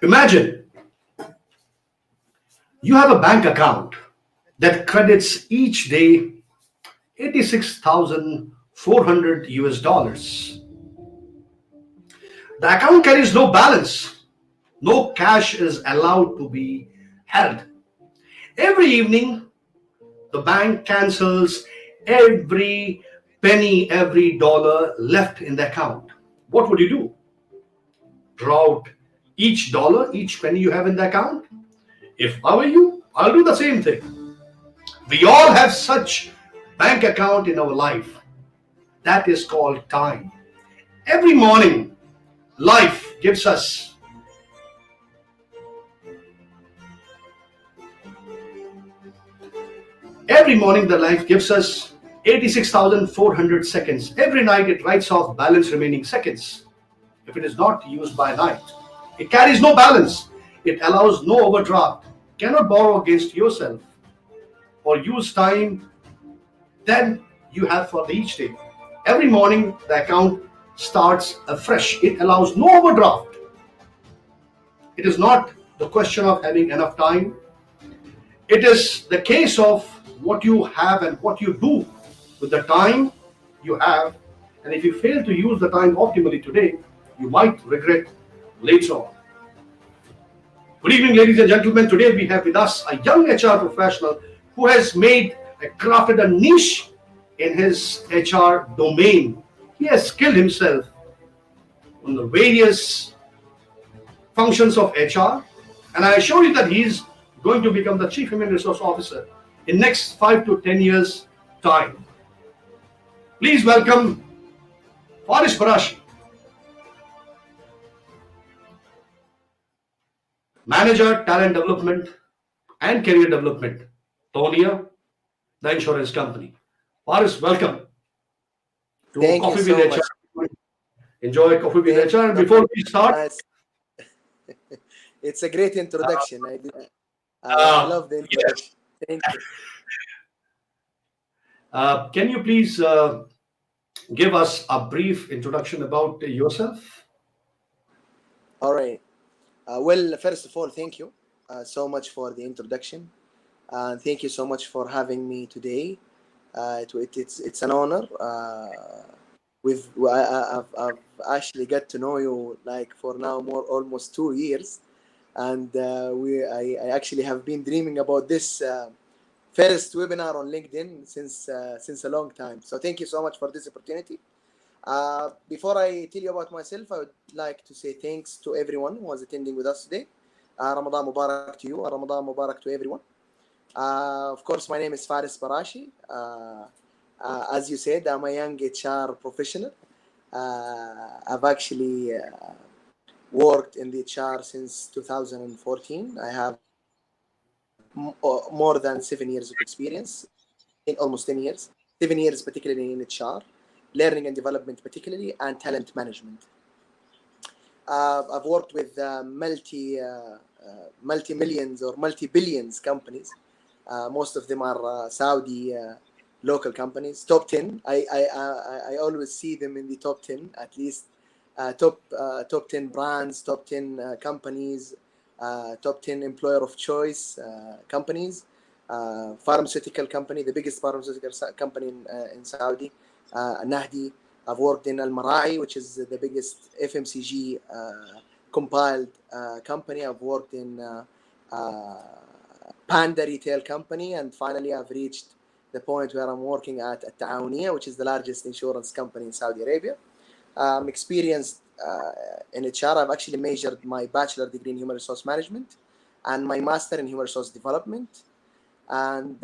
Imagine you have a bank account that credits each day 86,400 US dollars. The account carries no balance. No cash is allowed to be held. Every evening, the bank cancels every penny, every dollar left in the account. What would you do? Draw out each dollar, each penny you have in the account? If I were you, I'll do the same thing. We all have such bank account in our life. That is called time. Every morning, life gives us Every morning, the life gives us 86,400 seconds. Every night, it writes off balance remaining seconds. If it is not used by night, it carries no balance. It allows no overdraft. Cannot borrow against yourself or use time than you have for each day. Every morning, the account starts afresh. It allows no overdraft. It is not the question of having enough time. It is the case of what you have and what you do with the time you have. And if you fail to use the time optimally today, you might regret later on. Good evening, ladies and gentlemen. Today we have with us a young HR professional who has crafted a niche in his HR domain. He has skilled himself on the various functions of HR, and I assure you that he is going to become the Chief Human Resource Officer in next 5 to 10 years time. Please welcome Faris Barashi, Manager, Talent Development and Career Development, Tonia, the insurance company. Faris, welcome to Thank you Coffee so with much. HR. Enjoy Coffee with Thank HR. And you. before we start, Nice. It's a great introduction. I uh, love the yes, introduction. Thank you. can you please give us a brief introduction about yourself? All right. Well, first of all, thank you so much for the introduction. And thank you so much for having me today. It's an honor. I've actually got to know you like for now more almost 2 years, and I actually have been dreaming about this first webinar on LinkedIn since a long time. So thank you so much for this opportunity. Before I tell you about myself, I would like to say thanks to everyone who was attending with us today. Ramadan Mubarak to you, Ramadan Mubarak to everyone. Of course, my name is Faris Barashi. As you said, I'm a young HR professional. I've actually worked in the HR since 2014. I have more than 7 years of experience, in almost 10 years, 7 years particularly in HR, learning and development particularly, and talent management. I've worked with multi-millions or multi-billions companies. Most of them are Saudi local companies, top 10. I always see them in the top 10, at least top 10 brands, top 10 companies, top 10 employer of choice companies, pharmaceutical company, the biggest pharmaceutical company in Saudi, Nahdi. I've worked in Al Marai, which is the biggest FMCG compiled company. I've worked in Panda Retail Company, and finally I've reached the point where I'm working at Taawuniya, which is the largest insurance company in Saudi Arabia. I'm experienced in HR. I've actually majored my bachelor degree in human resource management and my master in human resource development. And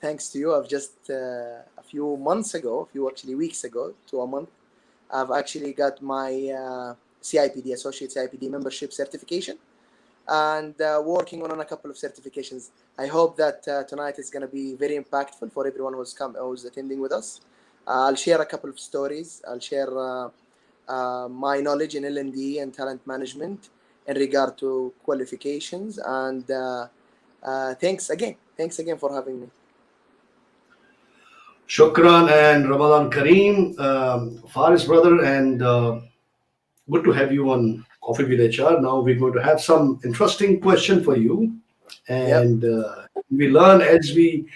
thanks to you, I've just a few weeks ago to a month, I've actually got my CIPD, Associate CIPD membership certification, and working on a couple of certifications. I hope that tonight is going to be very impactful for everyone who's attending with us. I'll share a couple of stories. I'll share my knowledge in L&D and talent management in regard to qualifications. And thanks again for having me. Shukran and Ramadan Kareem, Faris brother, and Good to have you on Coffee with HR. Now we're going to have some interesting question for you, Yep. and we learn as we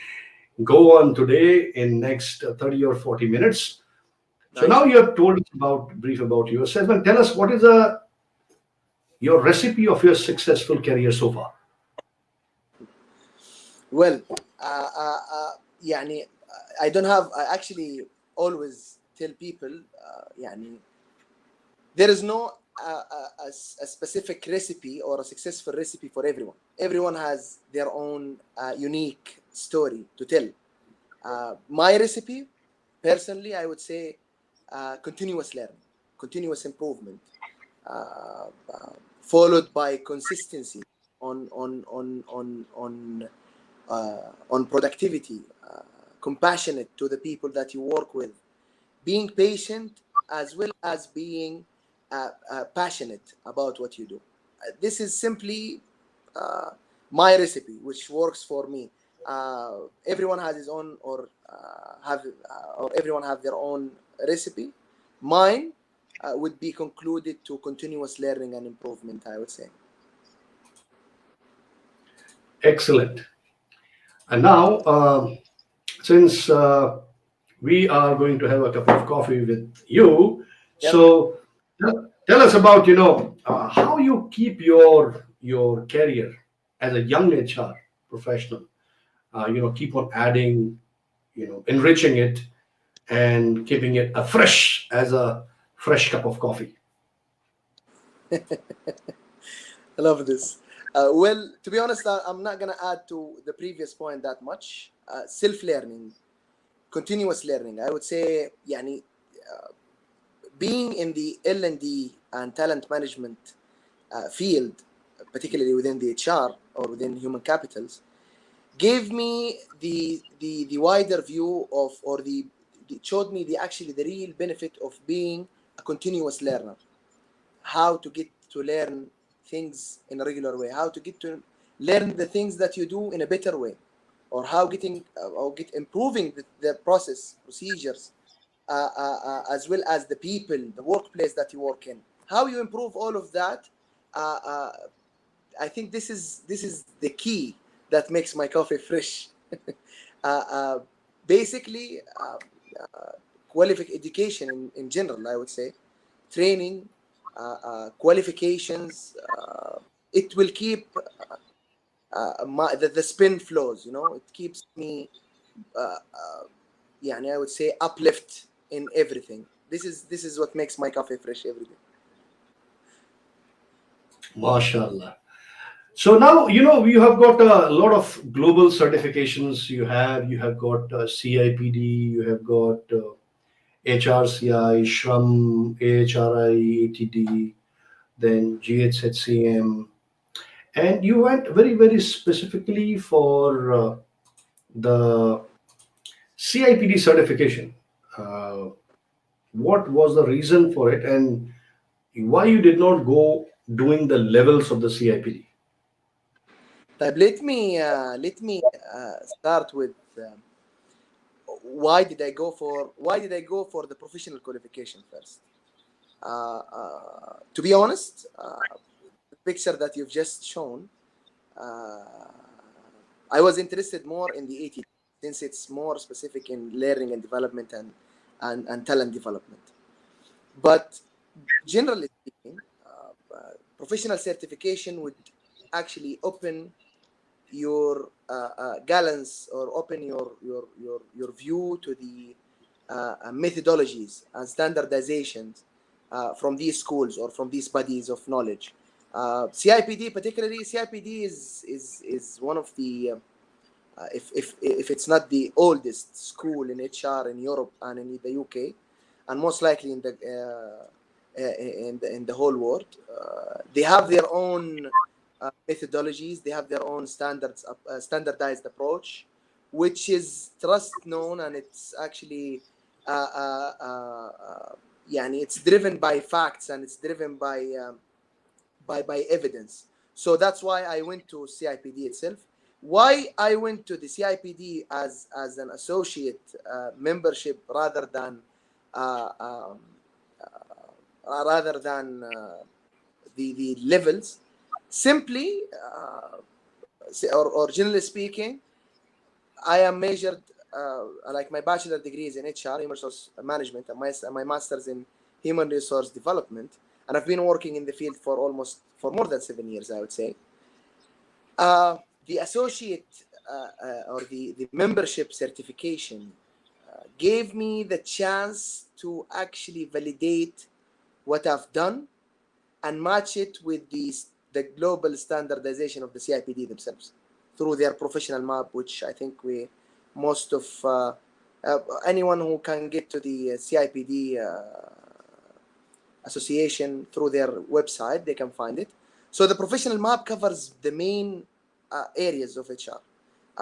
go on today in next 30 or 40 minutes. So now Nice. you have told us about brief about yourself, and tell us what is your recipe of your successful career so far. Well, يعني I don't have. I actually always tell people, يعني there is no a specific recipe or a successful recipe for everyone. Everyone has their own unique story to tell. My recipe, personally, I would say continuous learning, continuous improvement, followed by consistency on productivity, compassionate to the people that you work with, being patient as well as being passionate about what you do. This is simply uh, my recipe, which works for me. Everyone has his own, or everyone have their own recipe. Mine would be concluded to continuous learning and improvement, I would say. Excellent. And now, since we are going to have a cup of coffee with you, Yep. so tell us about how you keep your career as a young HR professional. Keep on adding, enriching it and keeping it a fresh as a fresh cup of coffee. I love this. Well, to be honest, I'm not gonna add to the previous point that much. Self-learning, continuous learning. I would say, يعني, being in the L&D and talent management field, particularly within the HR or within human capitals, gave me the wider view of, or showed me the actually the real benefit of being a continuous learner. How to get to learn things in a regular way, how to get to learn the things that you do in a better way, or how getting or get improving the process procedures, as well as the people, the workplace that you work in, how you improve all of that. uh, uh, I think this is the key that makes my coffee fresh. uh, uh, Basically, education in general, I would say, training, qualifications. It will keep the spin flows. It keeps me, I would say, uplift in everything. This is what makes my coffee fresh every day. MashaAllah. So now you have got a lot of global certifications. You have got CIPD, you have got HRCI, SHRM, AHRI, ATD, then GHCM, and you went very very specifically for the CIPD certification. Uh, what was the reason for it, and why you did not go doing the levels of the CIPD? طيب, let me start with why did I go for the professional qualification first. To be honest, the picture that you've just shown, uh, I was interested more in the AT since it's more specific in learning and development and talent development. But generally speaking, professional certification would actually open your balance, or open your view to the methodologies and standardizations from these schools or from these bodies of knowledge. CIPD, particularly CIPD, is one of the if it's not the oldest school in HR in Europe and in the UK, and most likely in the whole world. They have their own methodologies. They have their own standardized approach, which is trust known, and it's actually it's driven by facts, and it's driven by evidence. So that's why I went to CIPD itself. Why I went to the CIPD as an associate membership rather than uh, um, rather than the levels. Simply, or generally speaking, I am measured like my bachelor degree is in HR, human resource management, and my master's in human resource development, and I've been working in the field for more than 7 years, I would say. The associate or the membership certification gave me the chance to actually validate what I've done and match it with the global standardization of the CIPD themselves through their professional map, which I think most of anyone who can get to the CIPD association through their website, they can find it. So the professional map covers the main areas of HR,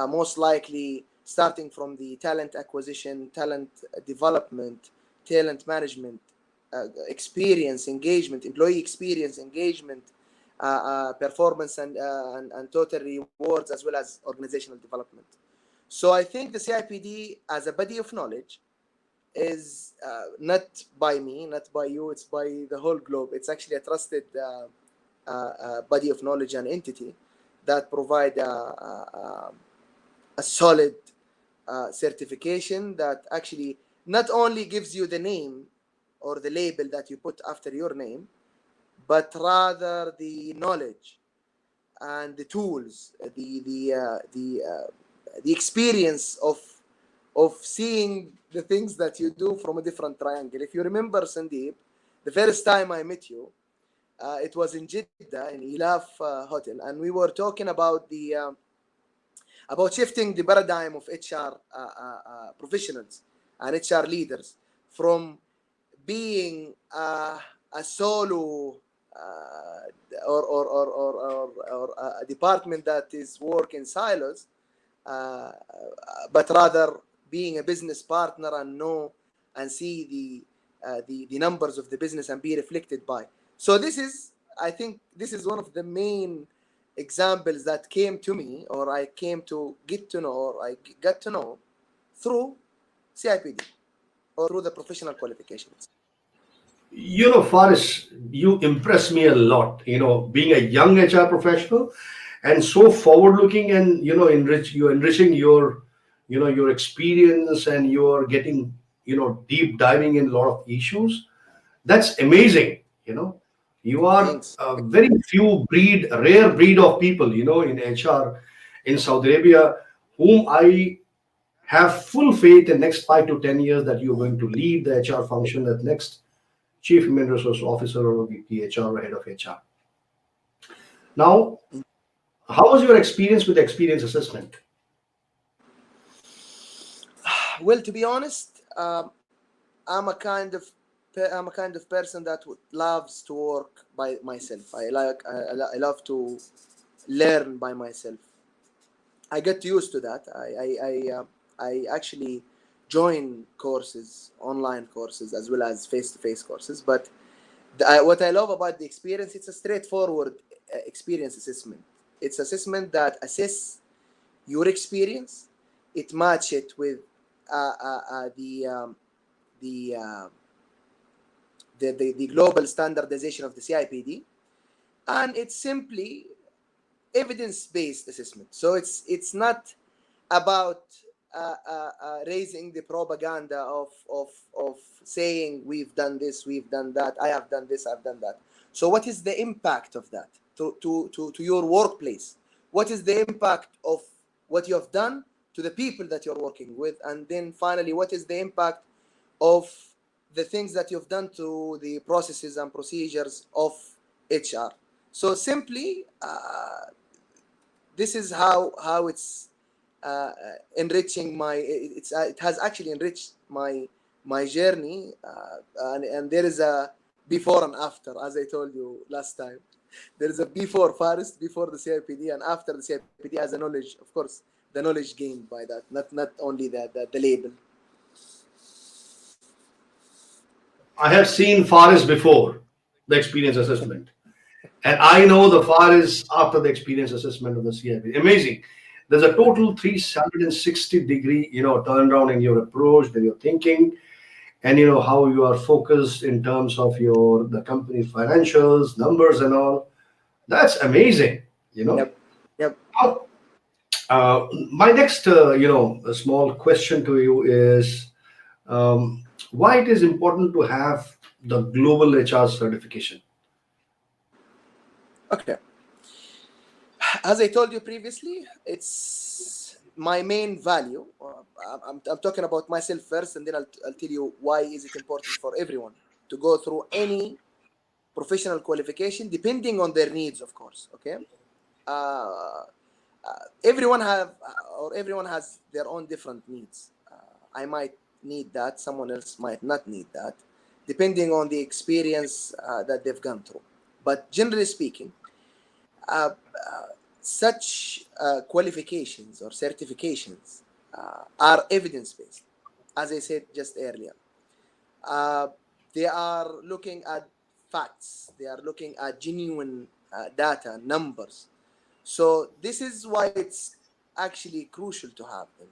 most likely starting from the talent acquisition, talent development, talent management, experience, engagement, employee experience, engagement, performance, and total rewards, as well as organizational development. So I think the CIPD as a body of knowledge is not by me, not by you, it's by the whole globe. It's actually a trusted body of knowledge and entity that provide a solid certification that actually not only gives you the name or the label that you put after your name, but rather the knowledge and the tools, the experience of seeing the things that you do from a different triangle. If you remember, Sandeep, the first time I met you, it was in Jeddah in Ilaf Hotel, and we were talking about about shifting the paradigm of HR professionals and HR leaders from being a solo or a department that is work in silos, but rather being a business partner and know and see the numbers of the business and be reflected by. So I think this is one of the main examples that came to me, or I came to get to know, or I got to know through CIPD or through the professional qualifications. Faris, you impress me a lot. Being a young HR professional and so forward-looking, and you're enriching your experience, and you're getting deep diving in a lot of issues. That's amazing. You are Thanks. a very rare breed of people, in HR in Saudi Arabia, whom I have full faith in next 5 to 10 years that you're going to lead the HR function at next Chief Human Resource Officer or VP HR or Head of HR. Now, how was your experience with the experience assessment? Well, to be honest, I'm a kind of person that loves to work by myself. I love to learn by myself. I get used to that. I actually join courses, online courses, as well as face-to-face courses. But what I love about the experience, it's a straightforward experience assessment. It's assessment that assess your experience. It match it with the global standardization of the CIPD, and it's simply evidence-based assessment. So it's not about raising the propaganda of saying we've done this, we've done that, I have done this, I've done that. So what is the impact of that to your workplace? What is the impact of what you have done to the people that you're working with? And then finally, what is the impact of the things that you've done to the processes and procedures of HR? So simply, this is how it's enriching it has actually enriched my journey, and there is a before and after, as I told you last time. There is a before Faris, before the CIPD, and after the CIPD as a knowledge, of course, the knowledge gained by that, not only the label. I have seen Faris before the experience assessment, and I know the Faris after the experience assessment of the CIPD. Amazing. There's a total 360 degree, turnaround in your approach, in your thinking, and how you are focused in terms of the company's financials, numbers, and all. That's amazing. You know. Yep. Yep. Now, my next, a small question to you is why it is important to have the global HR certification. Okay. As I told you previously, it's my main value. I'm talking about myself first, and then I'll tell you why is it important for everyone to go through any professional qualification, depending on their needs, of course. Okay. Uh, everyone have or everyone has their own different needs. I might need that, someone else might not need that, depending on the experience that they've gone through. But generally speaking, uh, such qualifications or certifications are evidence based, as I said just earlier. Uh, they are looking at facts, they are looking at genuine data, numbers. So this is why it's actually crucial to have them.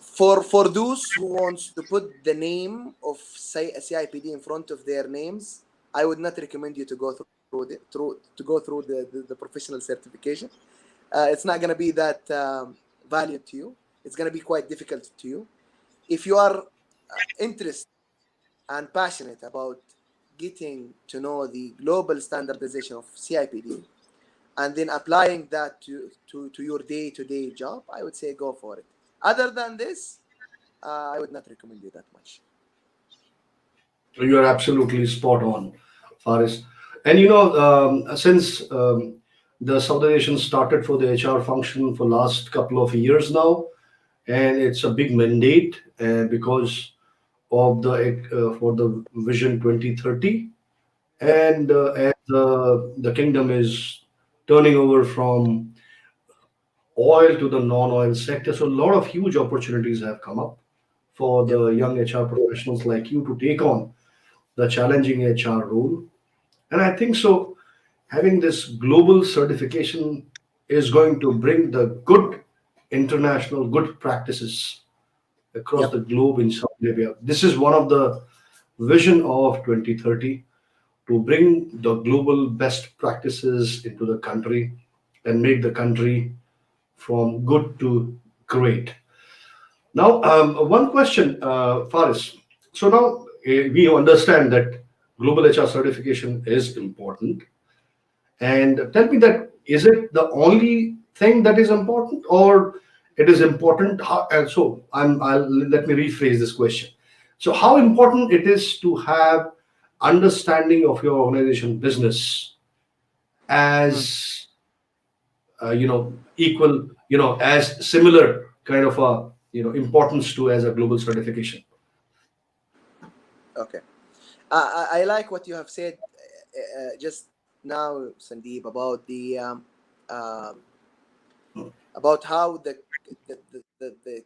For those who wants to put the name of CIPD in front of their names, I would not recommend you to go through the professional certification. It's not going to be that valued to you. It's going to be quite difficult to you. If you are interested and passionate about getting to know the global standardization of CIPD and then applying that to your day-to-day job, I would say go for it. Other than this, I would not recommend you that much. You are absolutely spot on, Faris. And since the South Asian started for the HR function for last couple of years now, and it's a big mandate because of the for the Vision 2030, Yep, and yep, as the kingdom is turning over from oil to the non-oil sector, so a lot of huge opportunities have come up for yep, the young HR professionals like you to take on the challenging HR role. And I think so, having this global certification is going to bring the good international good practices across yep, the globe in Saudi Arabia. This is one of the vision of 2030 to bring the global best practices into the country and make the country from good to great. Now, one question, Faris. So now we understand that global HR certification is important. And tell me that is it the only thing that is important, or it is important? And so let me rephrase this question. So, how important it is to have understanding of your organization business mm, as equal, as similar kind of a importance to as a global certification. okay. I like what you have said just now, Sandeep, um, about how the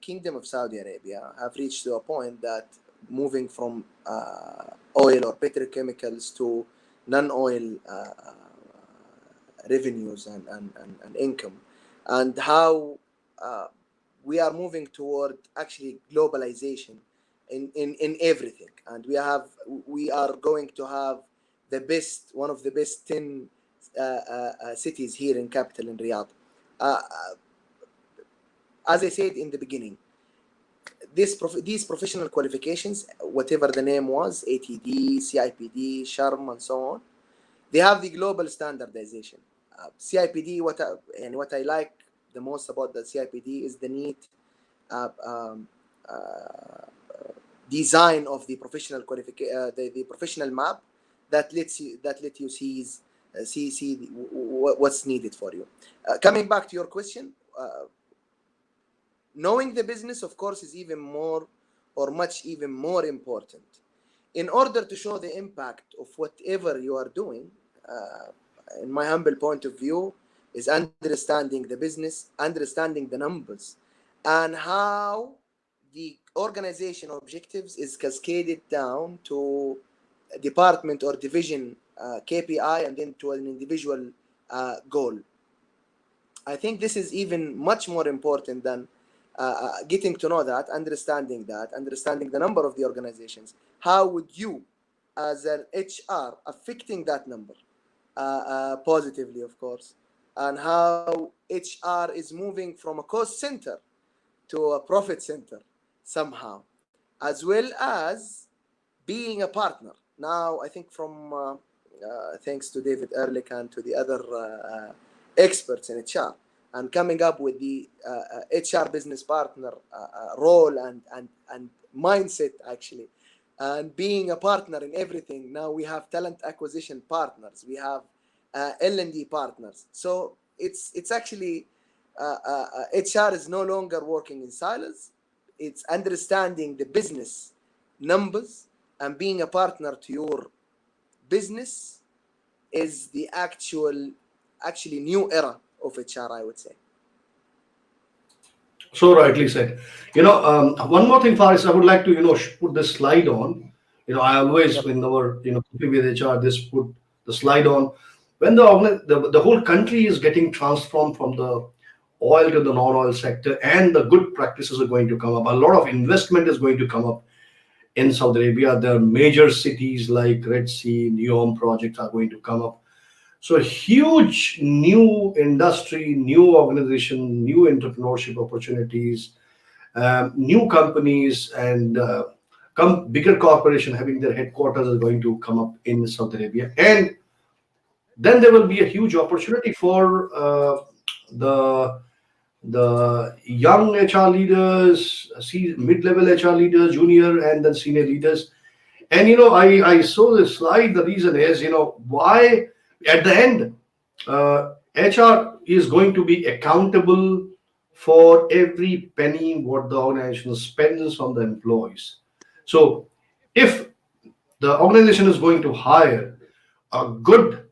Kingdom of Saudi Arabia have reached to a point that moving from oil or petrochemicals to non-oil revenues and income, and how uh, we are moving toward actually globalization in everything, and we are going to have the best one of the best 10 cities here in capital in Riyadh. As I said in the beginning, these professional qualifications, whatever the name was, ATD, CIPD, SHARM, and so on, they have the global standardization. CIPD, and what I like the most about the CIPD is the neat uh, um, uh, design of the professional the professional map that let you see what's needed for you. Coming back to your question, knowing the business, of course, is even more or much even more important. In order to show the impact of whatever you are doing, in my humble point of view, is understanding the business, understanding the numbers, and how the organization objectives is cascaded down to a department or division KPI and then to an individual goal. I think this is even much more important than getting to know that, understanding the number of the organizations, how would you, as an HR, affecting that number positively, of course, and how HR is moving from a cost center to a profit center somehow, as well as being a partner. Now, I think from thanks to David Ehrlich and to the other experts in HR, and coming up with the HR business partner role and mindset, actually, and being a partner in everything. Now we have talent acquisition partners, we have L&D partners. So it's actually HR is no longer working in silos. It's understanding the business numbers and being a partner to your business is the actually new era of HR, I would say. So rightly said. One more thing, Faris, I would like to, put this slide on. I always, Yep. in our, coffee with HR, this put the slide on. When the whole country is getting transformed from the oil to the non-oil sector, and the good practices are going to come up, a lot of investment is going to come up in Saudi Arabia. There are major cities like Red Sea, NEOM projects are going to come up. So huge new industry, new organization, new entrepreneurship opportunities, new companies, and bigger corporation having their headquarters are going to come up in Saudi Arabia. And then there will be a huge opportunity for the young HR leaders, mid-level HR leaders, junior, and then senior leaders. And I saw this slide. The reason is, why at the end, HR is going to be accountable for every penny what the organization spends on the employees. So if the organization is going to hire a good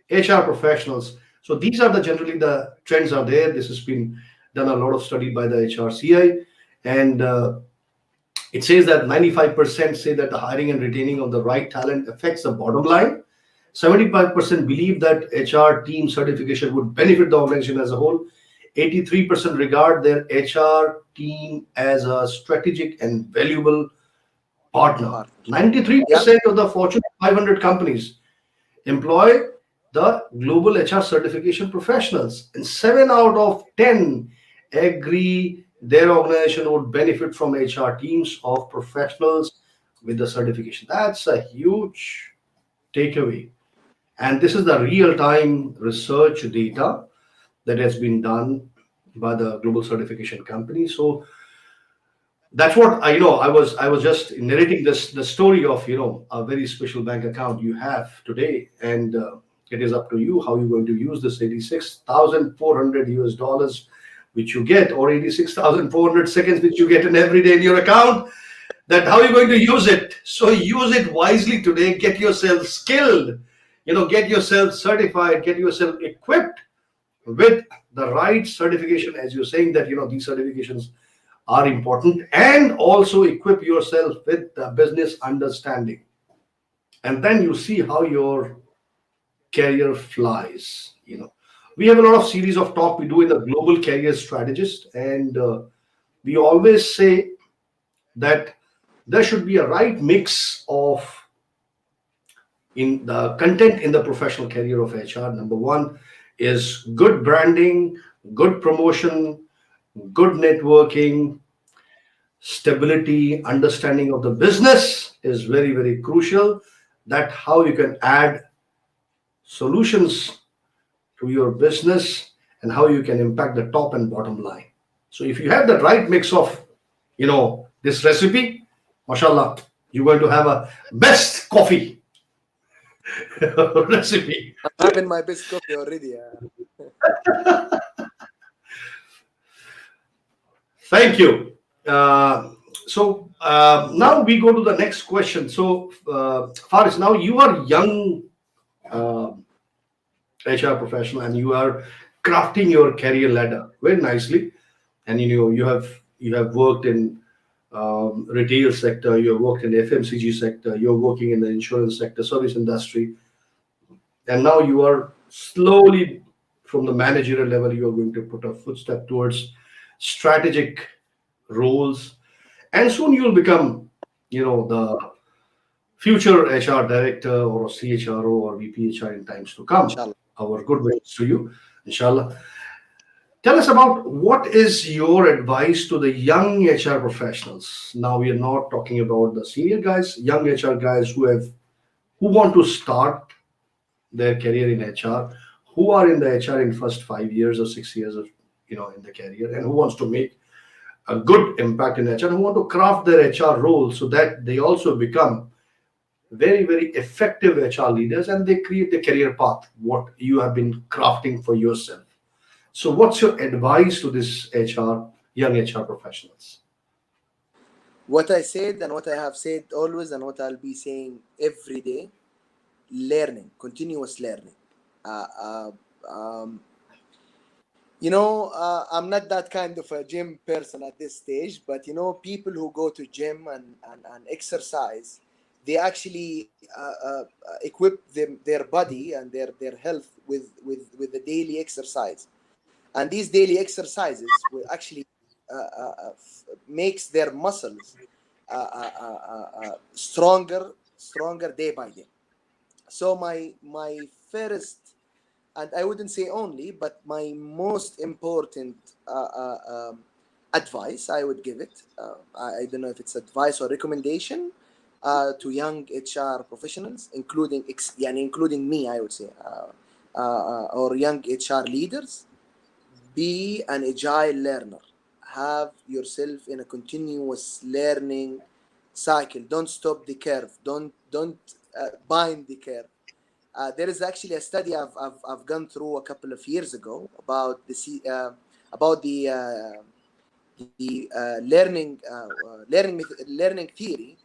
HR professionals, so these are generally the trends are there. This has been done a lot of study by the HRCI, and it says that 95% say that the hiring and retaining of the right talent affects the bottom line. 75% believe that HR team certification would benefit the organization as a whole. 83% regard their HR team as a strategic and valuable partner. 93% of the Fortune 500 companies employ the global HR certification professionals, and 7 out of 10 agree their organization would benefit from HR teams of professionals with the certification. That's a huge takeaway. And this is the real-time research data that has been done by the global certification company. So that's what I know. I was just narrating the story of a very special bank account you have today, and it is up to you how you're going to use this $86,400 which you get, or 86,400 seconds which you get in every day in your account. That how you're going to use it. So use it wisely today. Get yourself skilled. Get yourself certified. Get yourself equipped with the right certification. As you're saying that these certifications are important, and also equip yourself with the business understanding, and then you see how your career flies. We have a lot of series of talk we do in the global career strategist, and we always say that there should be a right mix of in the content in the professional career of HR. Number one is good branding, good promotion, good networking, stability, understanding of the business is very, very crucial. That how you can add solutions to your business and how you can impact the top and bottom line. So if you have the right mix of, this recipe, mashallah, you're going to have a best coffee recipe. I'm having my best coffee already. Thank you. So now we go to the next question. So Faris, now you are young HR professional, and you are crafting your career ladder very nicely. And you have worked in retail sector, you have worked in the FMCG sector, you're working in the insurance sector, service industry, and now you are slowly from the managerial level, you are going to put a footstep towards strategic roles, and soon you'll become, the future HR director or CHRO or VPHR in times to come. inshallah. Our good wishes to you, inshallah. Tell us about what is your advice to the young HR professionals. Now we are not talking about the senior guys, young HR guys who want to start their career in HR, who are in the HR in first 5 years or 6 years of in the career, and who wants to make a good impact in HR, who want to craft their HR role so that they also become very, very effective HR leaders and they create the career path, what you have been crafting for yourself. So, what's your advice to this young HR professionals? What I said and what I have said always and what I'll be saying every day: learning, continuous learning. Uh, uh, um, I'm not that kind of a gym person at this stage, but people who go to gym and exercise, they actually equip their body and their health with the daily exercise. And these daily exercises will actually makes their muscles stronger day by day. So my first, and I wouldn't say only, but my most important advice I would give it. I don't know if it's advice or recommendation to young HR professionals, including me, I would say, or young HR leaders. Be an agile learner. Have yourself in a continuous learning cycle. Don't stop the curve. Don't bind the curve. There is actually a study I've gone through a couple of years ago about the learning theory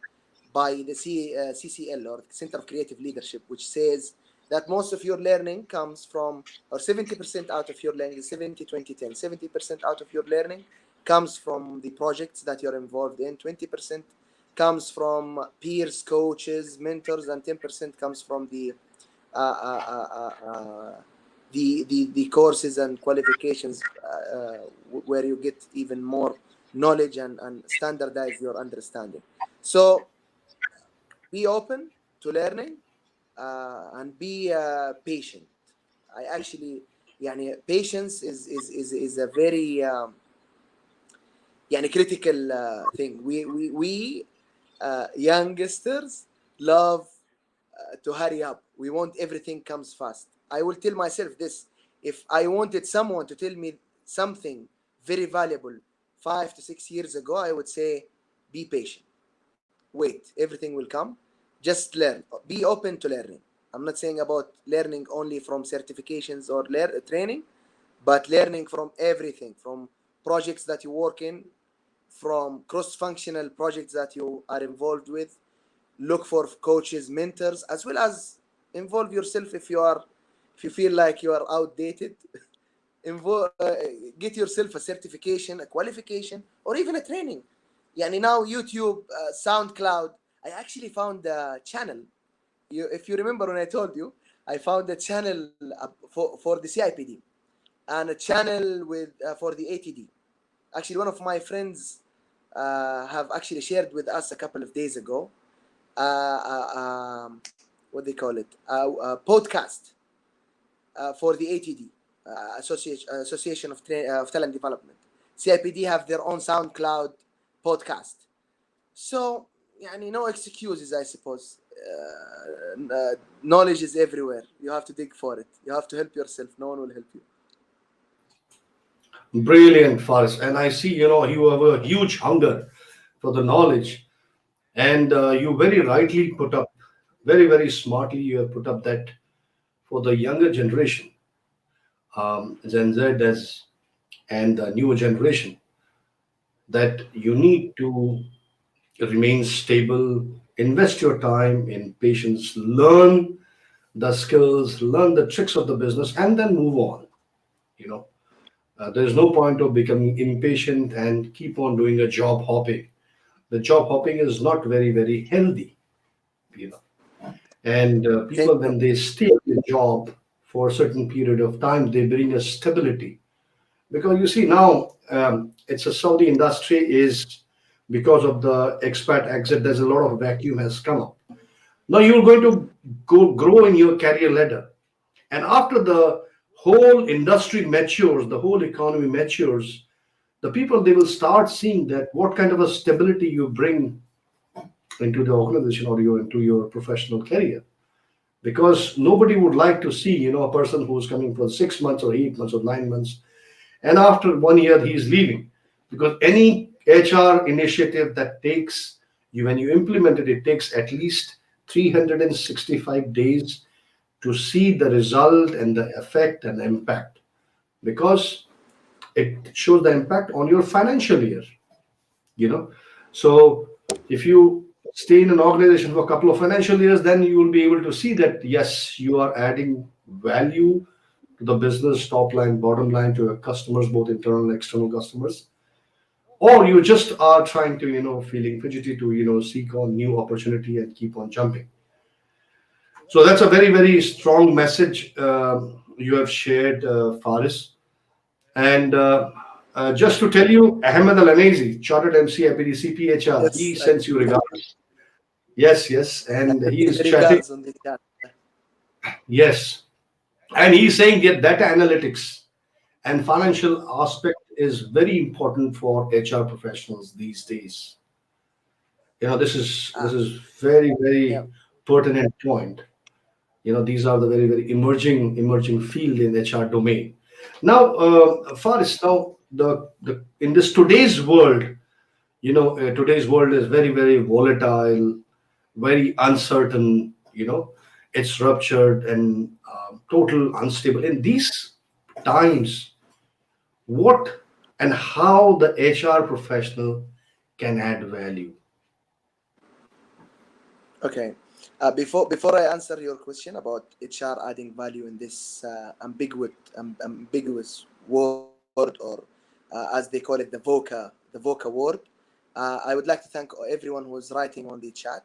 by the CCL, or Center of Creative Leadership, which says that most of your learning comes from, or 70% out of your learning is 70-20-10. 70% out of your learning comes from the projects that you're involved in. 20% comes from peers, coaches, mentors, and 10% comes from uh, uh, uh, uh, the courses and qualifications where you get even more knowledge and standardize your understanding. So be open to learning and be patient. I actually, patience is a very critical thing. We youngsters love to hurry up. We want everything comes fast. I will tell myself this: if I wanted someone to tell me something very valuable 5 to 6 years ago, I would say, be patient. Wait, everything will come. Just learn. Be open to learning. I'm not saying about learning only from certifications or training, but learning from everything, from projects that you work in, from cross-functional projects that you are involved with. Look for coaches, mentors, as well as involve yourself if you feel like you are outdated. Get yourself a certification, a qualification, or even a training. Now YouTube, SoundCloud. I actually found a channel. If you remember when I told you, I found a channel for the CIPD and a channel with for the ATD. Actually, one of my friends have actually shared with us a couple of days ago. What they call it? Podcast for the ATD, Association of Talent Development. CIPD have their own SoundCloud podcast. So, no excuses, I suppose. Knowledge is everywhere. You have to dig for it. You have to help yourself. No one will help you. Brilliant, Faris. And I see, you have a huge hunger for the knowledge. And you very rightly put up, very, very smartly, you have put up that for the younger generation, Gen Z and the newer generation, that you need to remain stable, invest your time in patience, learn the skills, learn the tricks of the business, and then move on. You know, there's no point of becoming impatient and keep on doing a job hopping. The job hopping is not very, very healthy. You know, and Thank people, you. when they stay in a job for a certain period of time, they bring a stability. Because you see now, it's a Saudi industry is because of the expat exit. There's a lot of vacuum has come up. Now you're going to go grow in your career ladder, and after the whole industry matures, the whole economy matures, the people they will start seeing that what kind of a stability you bring into the organization or your into your professional career. Because nobody would like to see, a person who's coming for 6 months or 8 months or 9 months, and after 1 year he's leaving. Because any HR initiative that takes you, when you implement it, it takes at least 365 days to see the result and the effect and the impact, because it shows the impact on your financial year you know so if you stay in an organization for a couple of financial years, then you will be able to see that yes, you are adding value to the business, top line, bottom line, to your customers, both internal and external customers. Or you just are trying to, feeling fidgety to, seek on new opportunity and keep on jumping. So that's a very, very strong message you have shared, Faris. And just to tell you, Ahmed Al Anezi, Chartered MCIPD CPHR, he Yes, sends you regards. Yes, yes, and he is chatting. regards on the chat. Yes, and he's saying that data analytics and financial aspect is very important for HR professionals these days. This is very, Yeah. very pertinent point. These are the very, very emerging field in HR domain. Now, Faris, now the in this today's world, today's world is very, very volatile, very uncertain. It's ruptured and total unstable. In these times, what and how the HR professional can add value? Okay. Before I answer your question about HR adding value in this ambiguous word, or as they call it, the VOCA word, I would like to thank everyone who is writing on the chat,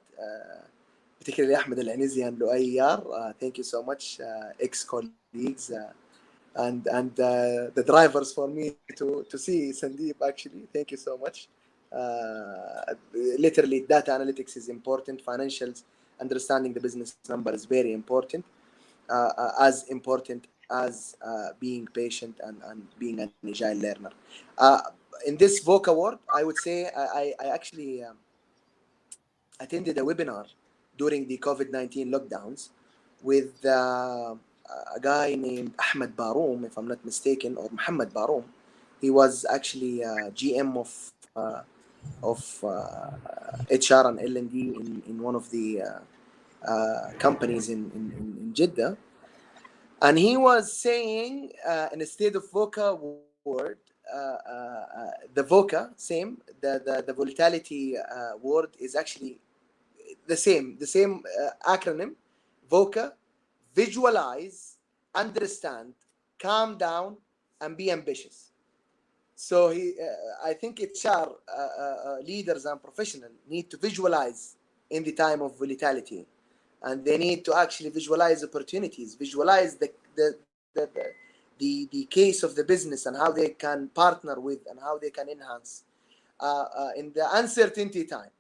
particularly Ahmed Al Anizi and Luayyar. Thank you so much, ex-colleagues, and the drivers for me to see Sandeep. Actually, thank you so much. Literally, data analytics is important. Financials, understanding the business number is very important. As important as being patient and being an agile learner. Uh, in this VOCA word, I would say I actually attended a webinar during the COVID-19 lockdowns with a guy named Ahmed Baroum, if I'm not mistaken, or Muhammad Baroum. He was actually GM of HR and L&D in one of the companies in Jeddah. And he was saying, instead of VOCA word, the VOCA, same, the volatility word is actually the same acronym, VOCA: visualize, understand, calm down, and be ambitious. So I think HR leaders and professionals need to visualize in the time of volatility, and they need to actually visualize opportunities, visualize the case of the business and how they can partner with and how they can enhance in the uncertainty time.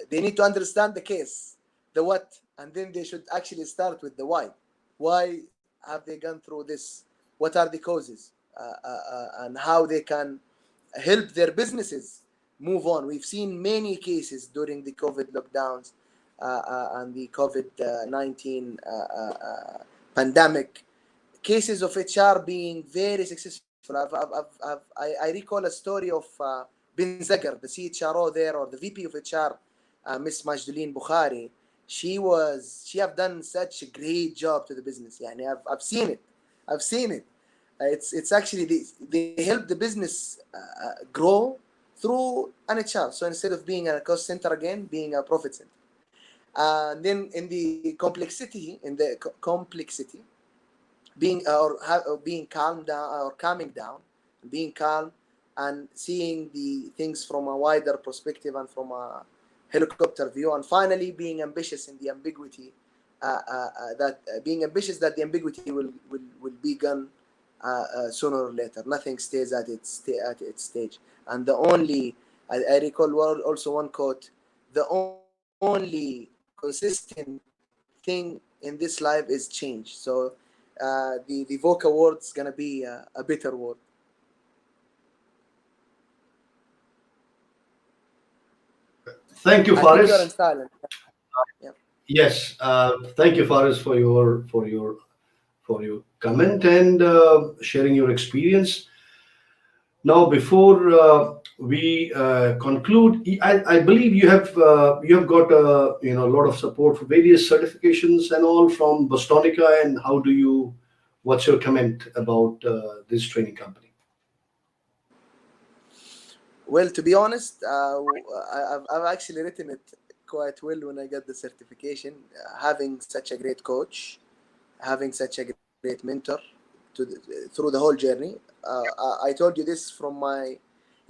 They need to understand the case, the what, and then they should actually start with the why. Why have they gone through this? What are the causes? And how they can help their businesses move on. We've seen many cases during the COVID lockdowns and the COVID-19 pandemic, cases of HR being very successful. I recall a story of Bin Zagar, the CHRO there, or the VP of HR, Miss Majduleen Bukhari. She have done such a great job to the business. Yani I've seen it. I've seen it. It's actually they help the business grow through an HR. So instead of being a cost center again, being a profit center. And then in the complexity, being being calm down or calming down, being calm and seeing the things from a wider perspective and from a helicopter view, and finally being ambitious in the ambiguity, that being ambitious that the ambiguity will be gone sooner or later. Nothing stays at its stage. And the only, I recall also one quote, the only consistent thing in this life is change. So the VOCA word is gonna be a bitter word. Thank you, I think you're in Faris. silence. Yeah. Yes, thank you, Faris, for your comment and sharing your experience. Now, before we conclude, I believe you have got a lot of support for various certifications and all from Bostonica. And how do you? What's your comment about this training company? Well, to be honest, I've actually written it quite well when I got the certification. Having such a great coach, having such a great mentor through the whole journey. I told you this from my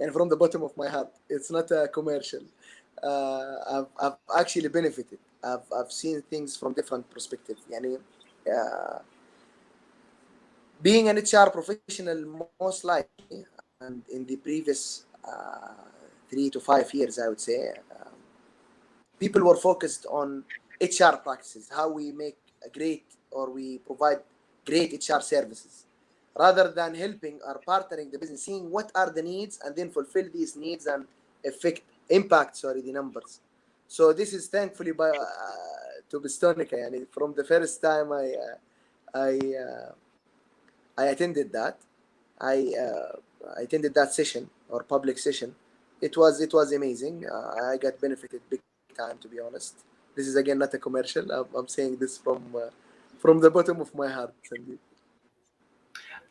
and from the bottom of my heart. It's not a commercial. I've actually benefited. I've seen things from different perspectives. Yani, uh, being an HR professional, most likely, and in the previous 3 to 5 years, I would say, people were focused on HR practices, how we make a great or we provide great HR services, rather than helping or partnering the business, seeing what are the needs and then fulfill these needs and impact the numbers. So this is thankfully by to Bistonica. Yani from the first time I uh, I attended that. I attended that session or public session. It was amazing. I got benefited big time, to be honest. This is again not a commercial. I'm saying this from the bottom of my heart, Sandeep.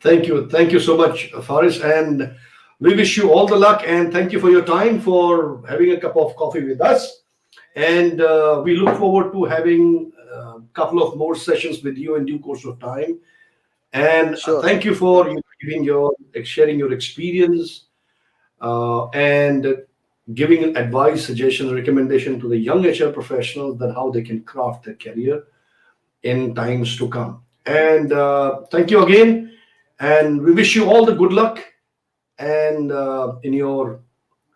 Thank you so much, Faris, and we wish you all the luck. And thank you for your time, for having a cup of coffee with us. And we look forward to having a couple of more sessions with you in due course of time. And Sure, thank you for giving your sharing your experience and giving advice, suggestions, recommendation to the young HR professionals that how they can craft their career in times to come. And thank you again, and we wish you all the good luck and in your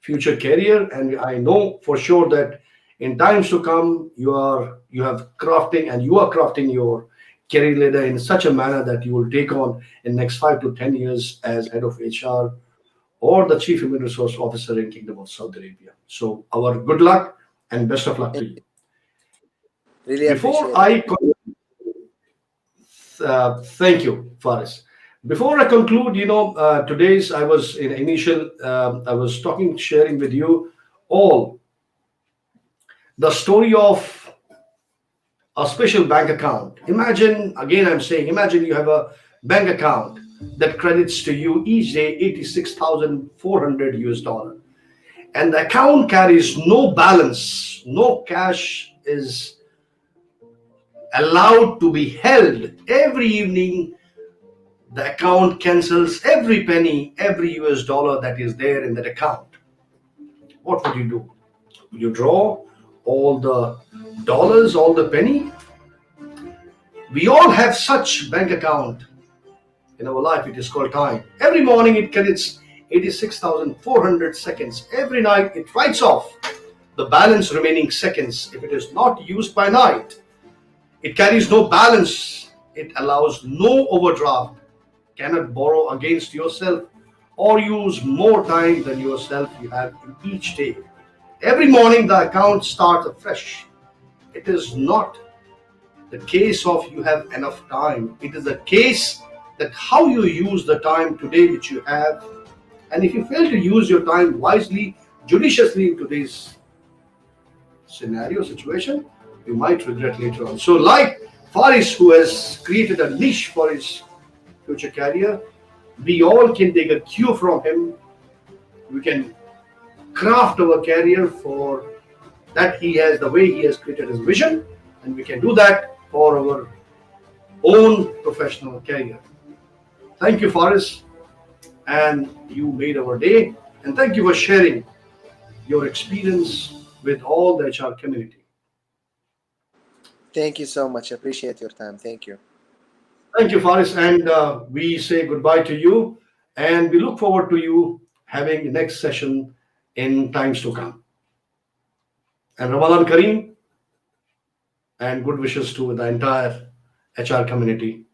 future career. And I know for sure that in times to come you are crafting your career ladder in such a manner that you will take on in next 5 to 10 years as head of HR or the chief human resource officer in Kingdom of Saudi Arabia. So our good luck and best of luck to you. really Before appreciate it. I thank you, Faris. Before I conclude, today's I was in initial, I was sharing with you all the story of a special bank account. Imagine, again, I'm saying, imagine you have a bank account that credits to you each day 86,400 US dollar, and the account carries no balance, no cash is allowed to be held. Every evening the account cancels every penny, every US dollar that is there in that account. What would you do? Will you draw all the dollars, all the penny? We all have such bank account in our life. It is called time. Every morning it credits 86,400 seconds. Every night it writes off the balance remaining seconds if it is not used by night. It carries no balance. It allows no overdraft. Cannot borrow against yourself or use more time than yourself you have in each day. Every morning the account starts afresh. It is not the case of you have enough time. It is the case that how you use the time today which you have. And if you fail to use your time wisely, judiciously in today's scenario, situation, you might regret later on. So like Faris, who has created a niche for his future career, we all can take a cue from him. We can craft our career for that he has the way he has created his vision, and we can do that for our own professional career. Thank you, Faris, and you made our day. And thank you for sharing your experience with all the HR community. Thank you so much. Appreciate your time. Thank you. Thank you, Faris. And we say goodbye to you. And we look forward to you having the next session in times to come. And Ramadan Kareem and good wishes to the entire HR community.